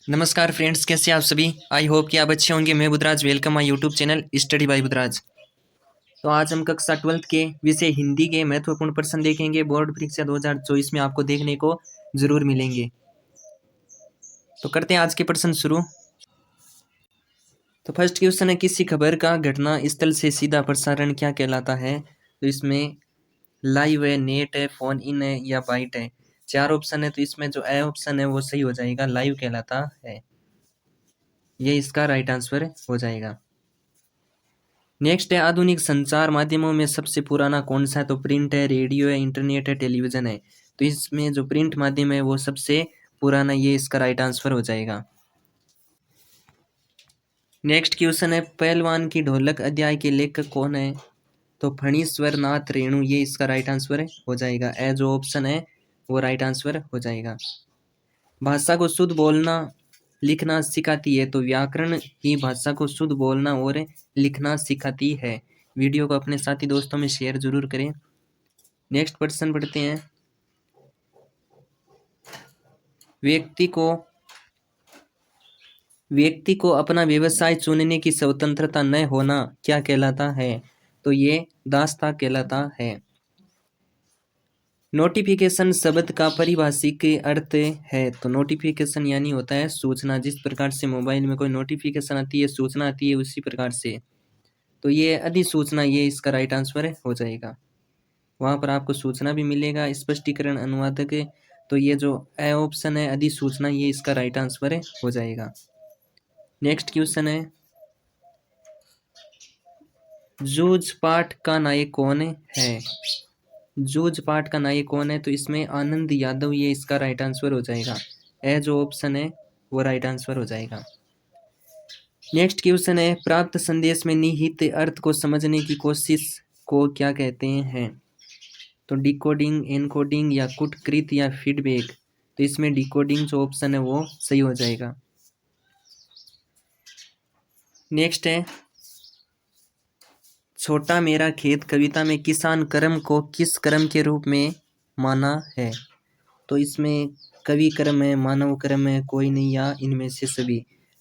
नमस्कार फ्रेंड्स, कैसे हैं आप सभी। आई होप कि आप अच्छे होंगे। मैं Budhraj, welcome my YouTube channel study bye Budhraj. तो आज हम कक्षा 12th के विषय हिंदी के महत्वपूर्ण प्रश्न देखेंगे। बोर्ड परीक्षा 2024 में आपको देखने को जरूर मिलेंगे। तो करते हैं आज के प्रश्न शुरू। तो फर्स्ट क्वेश्चन है, किसी खबर का घटना स्थल से सीधा प्रसारण क्या कहलाता है। तो इसमें लाइव है, नेट है, फोन इन है या बाइट है। चार ऑप्शन है, तो इसमें जो ए ऑप्शन है वो सही हो जाएगा, लाइव कहलाता है। ये इसका राइट आंसर हो जाएगा। नेक्स्ट है, आधुनिक संचार माध्यमों में सबसे पुराना कौन सा है। तो प्रिंट है, रेडियो है, इंटरनेट है, टेलीविजन है। तो इसमें जो प्रिंट माध्यम है वो सबसे पुराना, ये इसका राइट आंसर हो जाएगा। नेक्स्ट क्वेश्चन है, पहलवान की ढोलक अध्याय के लेखक कौन है। तो फणीश्वर नाथ रेणु, ये इसका राइट आंसर हो जाएगा। ए जो ऑप्शन है वो राइट आंसर हो जाएगा। भाषा को शुद्ध बोलना लिखना सिखाती है। तो व्याकरण ही भाषा को शुद्ध बोलना और लिखना सिखाती है। वीडियो को अपने साथी दोस्तों में शेयर जरूर करें। नेक्स्ट प्रश्न पढ़ते हैं, व्यक्ति को अपना व्यवसाय चुनने की स्वतंत्रता न होना क्या कहलाता है। तो ये दासता कहलाता है। नोटिफिकेशन शब्द का पारिभाषिक अर्थ है। तो नोटिफिकेशन यानी होता है सूचना। जिस प्रकार से मोबाइल में कोई नोटिफिकेशन आती है, सूचना आती है, उसी प्रकार से तो ये अधिसूचना, ये इसका राइट आंसर हो जाएगा। वहां पर आपको सूचना भी मिलेगा, स्पष्टीकरण, अनुवादक। तो ये जो ए ऑप्शन है अधिसूचना, ये इसका राइट आंसर हो जाएगा। नेक्स्ट क्वेश्चन है, जूझ पाठ का नायक कौन है। जूझ पाठ का नायक कौन है। तो इसमें आनंद यादव, ये इसका राइट आंसर हो जाएगा। ए जो ऑप्शन है वो राइट आंसर हो जाएगा। नेक्स्ट क्वेश्चन है, प्राप्त संदेश में निहित अर्थ को समझने की कोशिश को क्या कहते हैं। तो डिकोडिंग, एनकोडिंग या कुटकृत या फीडबैक। तो इसमें डिकोडिंग जो ऑप्शन है वो सही हो जाएगा। नेक्स्ट है, छोटा मेरा खेत कविता में किसान कर्म को किस कर्म के रूप में माना है। तो इसमें कवि कर्म है, मानव कर्म है, कोई नहीं या इनमें से सभी।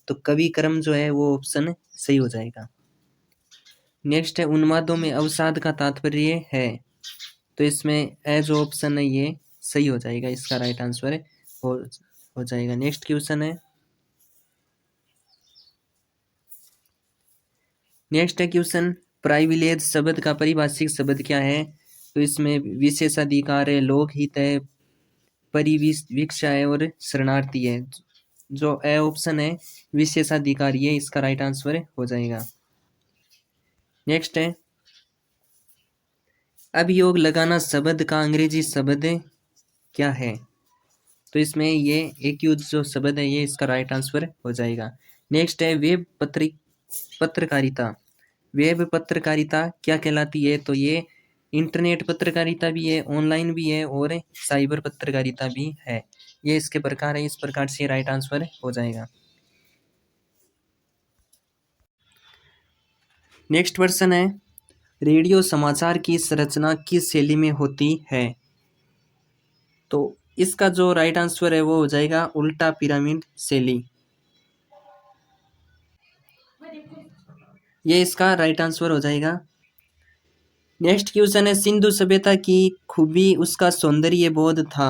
तो कवि कर्म जो है वो ऑप्शन सही हो जाएगा। नेक्स्ट है, उन्मादों में अवसाद का तात्पर्य है। तो इसमें ए जो ऑप्शन है ये सही हो जाएगा, इसका राइट आंसर हो हो जाएगा। नेक्स्ट क्वेश्चन है, नेक्स्ट है क्वेश्चन, प्राइविलेज शब्द का पारिभाषिक शब्द क्या है। तो इसमें विशेषाधिकार है, लोकहित है, परिवीक्षा है और शरणार्थी है। जो ए ऑप्शन है विशेषाधिकार, ये इसका राइट आंसर हो जाएगा। नेक्स्ट है, अभियोग लगाना शब्द का अंग्रेजी शब्द क्या है। तो इसमें ये एक्यूज जो शब्द है, ये इसका राइट आंसर हो जाएगा। नेक्स्ट है, पत्रकारिता। वेब पत्रकारिता क्या कहलाती है। तो ये इंटरनेट पत्रकारिता भी है, ऑनलाइन भी है और साइबर पत्रकारिता भी है। ये इसके प्रकार है, इस प्रकार से राइट आंसर हो जाएगा। नेक्स्ट प्रश्न है, रेडियो समाचार की संरचना किस शैली में होती है। तो इसका जो राइट आंसर है वो हो जाएगा उल्टा पिरामिड शैली। ये इसका राइट आंसर हो जाएगा। नेक्स्ट क्वेश्चन है, सिंधु सभ्यता की खूबी उसका सौंदर्य बोध था।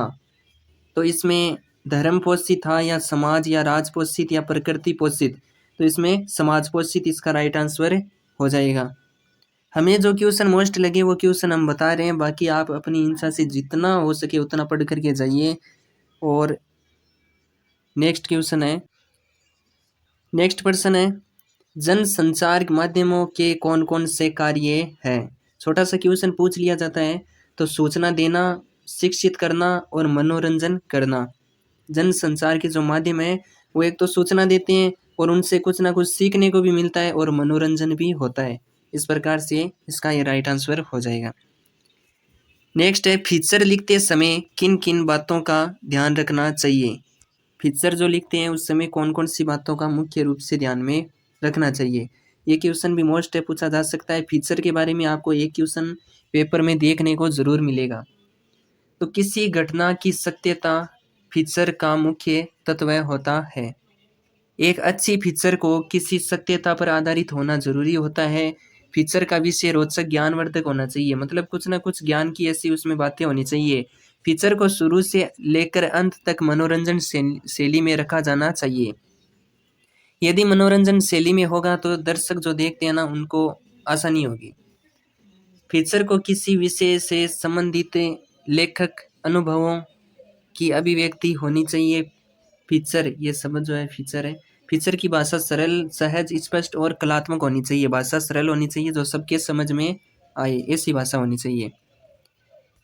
तो इसमें धर्म पोषित था या समाज या राज पोषित या प्रकृति पोषित। तो इसमें समाज पोषित इसका राइट आंसर हो जाएगा। हमें जो क्वेश्चन मोस्ट लगे वो क्वेश्चन हम बता रहे हैं, बाकी आप अपनी इच्छा से जितना हो सके उतना पढ़ करके जाइए। और नेक्स्ट क्वेश्चन है, नेक्स्ट प्रश्न है, जन संचार माध्यमों के कौन कौन से कार्य हैं। छोटा सा क्वेश्चन पूछ लिया जाता है। तो सूचना देना, शिक्षित करना और मनोरंजन करना। जन संचार के जो माध्यम है वो एक तो सूचना देते हैं और उनसे कुछ ना कुछ सीखने को भी मिलता है और मनोरंजन भी होता है। इस प्रकार से इसका ये राइट आंसर हो जाएगा। नेक्स्ट है, फीचर लिखते समय किन किन बातों का ध्यान रखना चाहिए। फीचर जो लिखते हैं उस समय कौन कौन सी बातों का मुख्य रूप से ध्यान में रखना चाहिए। ये क्वेश्चन भी मोस्ट है, पूछा जा सकता है। फीचर के बारे में आपको एक क्वेश्चन पेपर में देखने को जरूर मिलेगा। तो किसी घटना की सत्यता फीचर का मुख्य तत्व होता है। एक अच्छी फीचर को किसी सत्यता पर आधारित होना जरूरी होता है। फीचर का विषय रोचक ज्ञानवर्धक होना चाहिए, मतलब कुछ ना कुछ ज्ञान की ऐसी उसमें बातें होनी चाहिए। फीचर को शुरू से लेकर अंत तक मनोरंजन शैली में रखा जाना चाहिए। यदि मनोरंजन शैली में होगा तो दर्शक जो देखते हैं ना उनको आसानी होगी। फीचर को किसी विषय से संबंधित लेखक अनुभवों की अभिव्यक्ति होनी चाहिए। फीचर, ये शब्द जो है फीचर है। फीचर की भाषा सरल, सहज, स्पष्ट और कलात्मक होनी चाहिए। भाषा सरल होनी चाहिए जो सबके समझ में आए, ऐसी भाषा होनी चाहिए।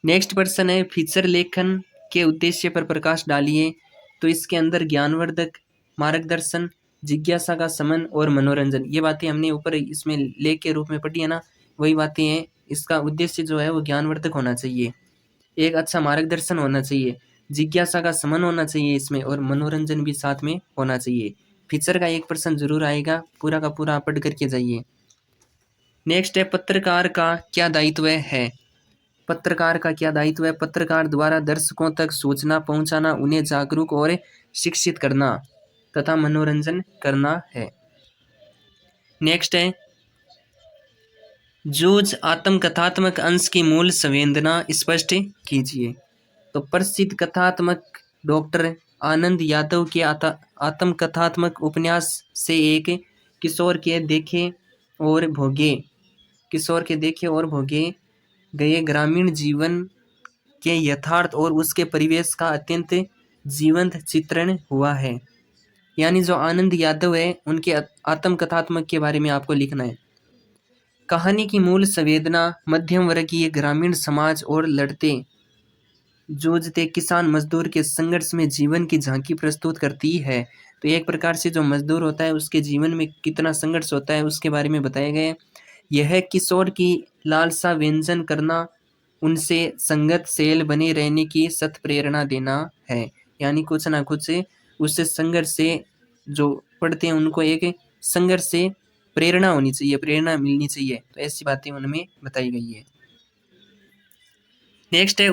नेक्स्ट प्रश्न है, फीचर लेखन के उद्देश्य पर प्रकाश डालिए। तो इसके अंदर ज्ञानवर्धक, मार्गदर्शन, जिज्ञासा का शमन और मनोरंजन, ये बातें हमने ऊपर इसमें लेख के रूप में पढ़ी है ना, वही बातें हैं। इसका उद्देश्य जो है वो ज्ञानवर्धक होना चाहिए, एक अच्छा मार्गदर्शन होना चाहिए, जिज्ञासा का शमन होना चाहिए इसमें, और मनोरंजन भी साथ में होना चाहिए। फीचर का एक प्रश्न जरूर आएगा, पूरा का पूरा पढ़ करके जाइए। नेक्स्ट है, पत्रकार का क्या दायित्व है। पत्रकार का क्या दायित्व है? पत्रकार द्वारा दर्शकों तक सूचना पहुंचाना, उन्हें जागरूक और शिक्षित करना तथा मनोरंजन करना है। नेक्स्ट है, जूझ आत्मकथात्मक अंश की मूल संवेदना स्पष्ट कीजिए। तो प्रसिद्ध कथात्मक डॉक्टर आनंद यादव के आत्मकथात्मक उपन्यास से एक किशोर के देखे और भोगे गए ग्रामीण जीवन के यथार्थ और उसके परिवेश का अत्यंत जीवंत चित्रण हुआ है। यानी जो आनंद यादव है उनके आत्मकथात्मक के बारे में आपको लिखना है। कहानी की मूल संवेदना मध्यम वर्गीय ग्रामीण समाज और लड़ते जूझते किसान मजदूर के संघर्ष में जीवन की झांकी प्रस्तुत करती है। तो एक प्रकार से जो मजदूर होता है उसके जीवन में कितना संघर्ष होता है उसके बारे में बताया गया है। यह किशोर की लालसा व्यंजन करना, उनसे संगतशील बने रहने की सत प्रेरणा देना है। यानी कुछ ना कुछ उससे संघर्ष से जो पढ़ते हैं उनको एक संघर्ष से प्रेरणा होनी चाहिए, प्रेरणा मिलनी चाहिए। तो ऐसी बातें उनमें बताई गई है। नेक्स्ट है,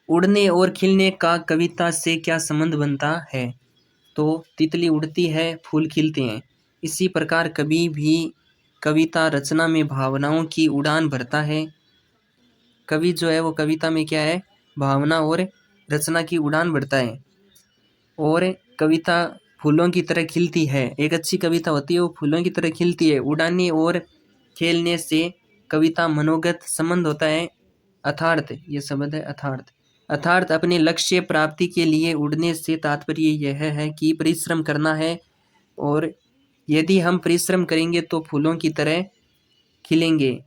उड़ने और खिलने का कविता से क्या संबंध बनता है। तो तितली उड़ती है, फूल खिलते हैं। इसी प्रकार कभी भी कविता रचना में भावनाओं की उड़ान भरता है। कवि जो है वो कविता में क्या है, भावना और रचना की उड़ान भरता है। और कविता फूलों की तरह खिलती है। एक अच्छी कविता होती है वो फूलों की तरह खिलती है। उड़ाने और खेलने से कविता मनोगत संबंध होता है। अर्थार्थ, ये शब्द है अर्थार्थ। अर्थात अपने लक्ष्य प्राप्ति के लिए उड़ने से तात्पर्य यह है कि परिश्रम करना है, और यदि हम परिश्रम करेंगे तो फूलों की तरह खिलेंगे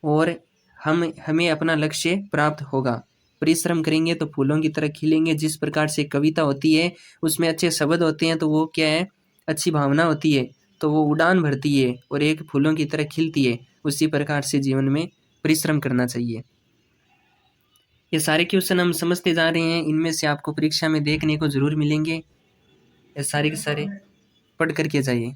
और हमें अपना लक्ष्य प्राप्त होगा। परिश्रम करेंगे तो फूलों की तरह खिलेंगे। जिस प्रकार से कविता होती है उसमें अच्छे शब्द होते हैं तो वो क्या है, अच्छी भावना होती है, तो वो उड़ान भरती है और एक फूलों की तरह खिलती है। उसी प्रकार से जीवन में परिश्रम करना चाहिए। ये सारे क्वेश्चन हम समझते जा रहे हैं, इनमें से आपको परीक्षा में देखने को जरूर मिलेंगे। ये सारे के सारे पढ़ करके जाइए।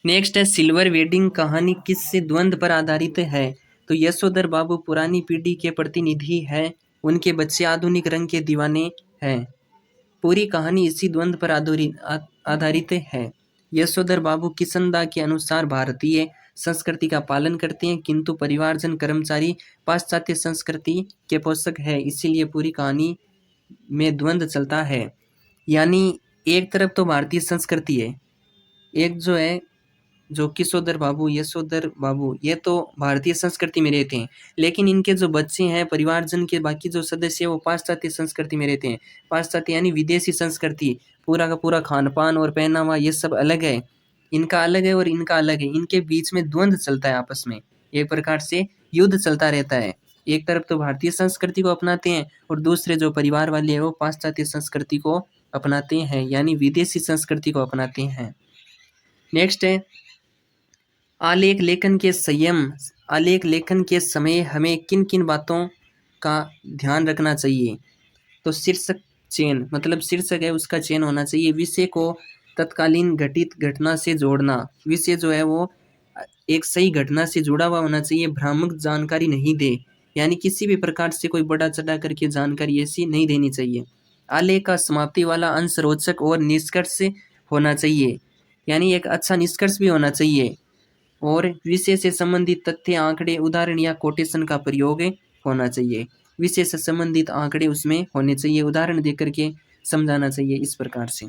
नेक्स्ट है, सिल्वर वेडिंग कहानी किस द्वंद पर आधारित है। तो यशोधर बाबू पुरानी पीढ़ी के प्रतिनिधि हैं, उनके बच्चे आधुनिक रंग के दीवाने हैं। पूरी कहानी इसी द्वंद पर आधारित है। यशोधर बाबू किशनदा के अनुसार भारतीय संस्कृति का पालन करते हैं, किंतु परिवारजन कर्मचारी पाश्चात्य संस्कृति के पोषक है, इसीलिए पूरी कहानी में द्वंद्व चलता है। यानी एक तरफ तो भारतीय संस्कृति है, एक जो है जो यशोधर बाबू ये तो भारतीय संस्कृति में रहते हैं, लेकिन इनके जो बच्चे हैं परिवारजन के बाकी जो सदस्य वो पाश्चात्य संस्कृति में रहते हैं। पाश्चात्य यानी विदेशी संस्कृति, पूरा का पूरा खान पान और पहनावा ये सब अलग है, इनका अलग है और इनका अलग है। इनके बीच में द्वंद्व चलता है, आपस में एक प्रकार से युद्ध चलता रहता है। एक तरफ तो भारतीय संस्कृति को अपनाते हैं और दूसरे जो परिवार वाले हैं वो पाश्चात्य संस्कृति को अपनाते हैं, यानी विदेशी संस्कृति को अपनाते हैं। नेक्स्ट है, आलेख लेखन के समय हमें किन किन बातों का ध्यान रखना चाहिए। तो शीर्षक चयन, मतलब शीर्षक है उसका चयन होना चाहिए। विषय को तत्कालीन घटित घटना से जोड़ना, विषय जो है वो एक सही घटना से जुड़ा हुआ होना चाहिए, भ्रामक जानकारी नहीं दे, यानी किसी भी प्रकार से कोई बड़ा चढ़ा करके जानकारी ऐसी नहीं देनी चाहिए। आलेख का समाप्ति वाला अंश रोचक और निष्कर्ष होना चाहिए, यानी एक अच्छा निष्कर्ष भी होना चाहिए। और विषय से संबंधित तथ्य, आंकड़े, उदाहरण या कोटेशन का प्रयोग होना चाहिए। विषय से संबंधित आंकड़े उसमें होने चाहिए, उदाहरण देकर के समझाना चाहिए इस प्रकार से।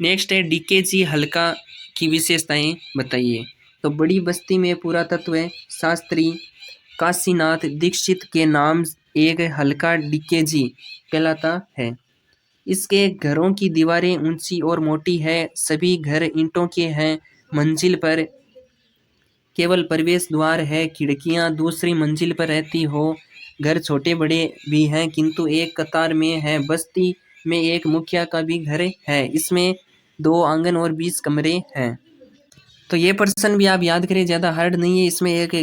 नेक्स्ट है डीकेजी हल्का की विशेषताएं बताइए। तो बड़ी बस्ती में पुरातत्व शास्त्री काशीनाथ दीक्षित के नाम एक हल्का डीकेजी कहलाता है। इसके घरों की दीवारें ऊंची और मोटी है, सभी घर ईंटों के हैं, मंजिल पर केवल प्रवेश द्वार है, खिड़कियां दूसरी मंजिल पर रहती हो, घर छोटे बड़े भी हैं किंतु एक कतार में है, बस्ती में एक मुखिया का भी घर है, इसमें 2 आंगन और 20 कमरे हैं। तो ये प्रश्न भी आप याद करें, ज़्यादा हार्ड नहीं है। इसमें एक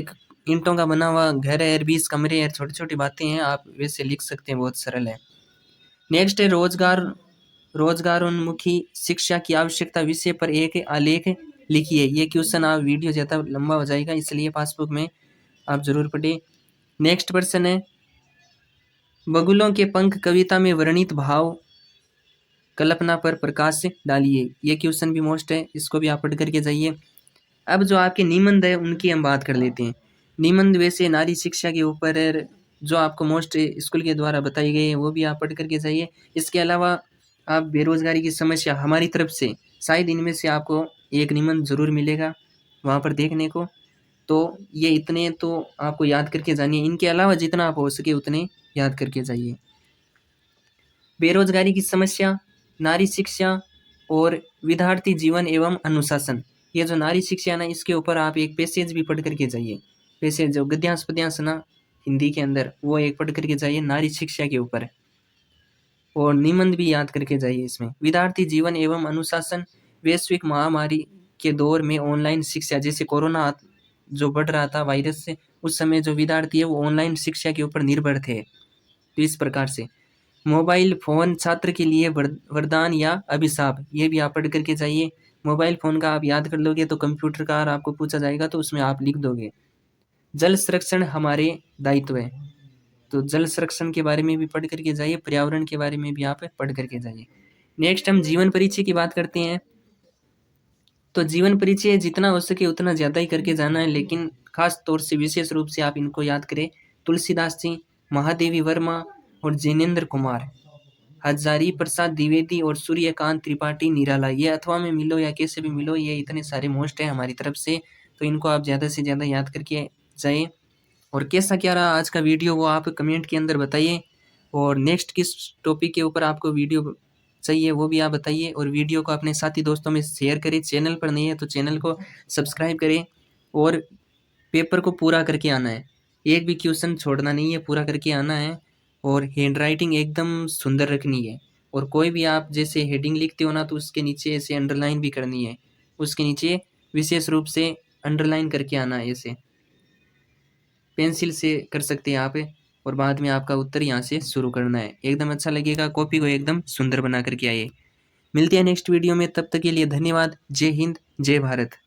ईंटों का बना हुआ घर है और 20 कमरे हैं, छोटी छोटी बातें हैं, आप वैसे लिख सकते हैं, बहुत सरल है। नेक्स्ट है रोजगारोन्मुखी शिक्षा की आवश्यकता विषय पर एक आलेख लिखिए। ये क्वेश्चन आप वीडियो ज़्यादा लंबा हो जाएगा, इसलिए पासबुक में आप जरूर पढ़िए। नेक्स्ट प्रश्न है बगुलों के पंख कविता में वर्णित भाव कल्पना पर प्रकाश डालिए। ये क्वेश्चन भी मोस्ट है, इसको भी आप पढ़ करके जाइए। अब जो आपके निबंध है उनकी हम बात कर लेते हैं। निबंध वैसे नारी शिक्षा के ऊपर जो आपको मोस्ट स्कूल के द्वारा बताई गई है वो भी आप पढ़ करके जाइए। इसके अलावा आप बेरोजगारी की समस्या हमारी तरफ से शायद इनमें से आपको एक निबंध जरूर मिलेगा वहाँ पर देखने को। तो ये इतने तो आपको याद करके जानिए, इनके अलावा जितना आप हो सके उतने याद करके जाइए। बेरोजगारी की समस्या, नारी शिक्षा और विद्यार्थी जीवन एवं अनुशासन। ये जो नारी शिक्षा है ना, इसके ऊपर आप एक पैसेज भी पढ़ करके जाइए। पैसेज जो गद्यांश पद्यांश ना हिंदी के अंदर, वो एक पढ़ करके जाइए नारी शिक्षा के ऊपर। और निबंध भी याद करके जाइए इसमें। विद्यार्थी जीवन एवं अनुशासन, वैश्विक महामारी के दौर में ऑनलाइन शिक्षा, जैसे कोरोना जो बढ़ रहा था वायरस से, उस समय जो विद्यार्थी है वो ऑनलाइन शिक्षा के ऊपर निर्भर थे। तो इस प्रकार से मोबाइल फ़ोन छात्र के लिए वरदान या अभिशाप, ये भी आप पढ़ करके जाइए। मोबाइल फ़ोन का आप याद कर लोगे तो कंप्यूटर का आपको पूछा जाएगा तो उसमें आप लिख दोगे। जल संरक्षण हमारे दायित्व है, तो जल संरक्षण के बारे में भी पढ़ करके जाइए, पर्यावरण के बारे में भी आप पढ़ करके जाइए। नेक्स्ट हम जीवन परिचय की बात करते हैं। तो जीवन परिचय जितना हो सके उतना ज़्यादा ही करके जाना है, लेकिन खास तौर से विशेष रूप से आप इनको याद करें। तुलसीदास जी, महादेवी वर्मा और जैनेन्द्र कुमार, हजारी प्रसाद द्विवेदी और सूर्यकांत त्रिपाठी निराला। ये अथवा में मिलो या कैसे भी मिलो, ये इतने सारे मोस्ट हैं हमारी तरफ से, तो इनको आप ज़्यादा से ज़्यादा याद करके जाइए। और कैसा क्या रहा आज का वीडियो वो आप कमेंट के अंदर बताइए, और नेक्स्ट किस टॉपिक के ऊपर आपको वीडियो चाहिए वो भी आप बताइए। और वीडियो को अपने साथी दोस्तों में शेयर करें। चैनल पर नहीं है तो चैनल को सब्सक्राइब करें, और पेपर को पूरा करके आना है, एक भी क्वेश्चन छोड़ना नहीं है, पूरा करके आना है। और हैंड राइटिंग एकदम सुंदर रखनी है, और कोई भी आप जैसे हेडिंग लिखते हो ना तो उसके नीचे ऐसे अंडरलाइन भी करनी है, उसके नीचे विशेष रूप से अंडरलाइन करके आना है, ऐसे पेंसिल से कर सकते हैं आप। और बाद में आपका उत्तर यहाँ से शुरू करना है, एकदम अच्छा लगेगा, कॉपी को एकदम सुंदर बना करके आइए। मिलते हैं नेक्स्ट वीडियो में, तब तक के लिए धन्यवाद। जय हिंद, जय भारत।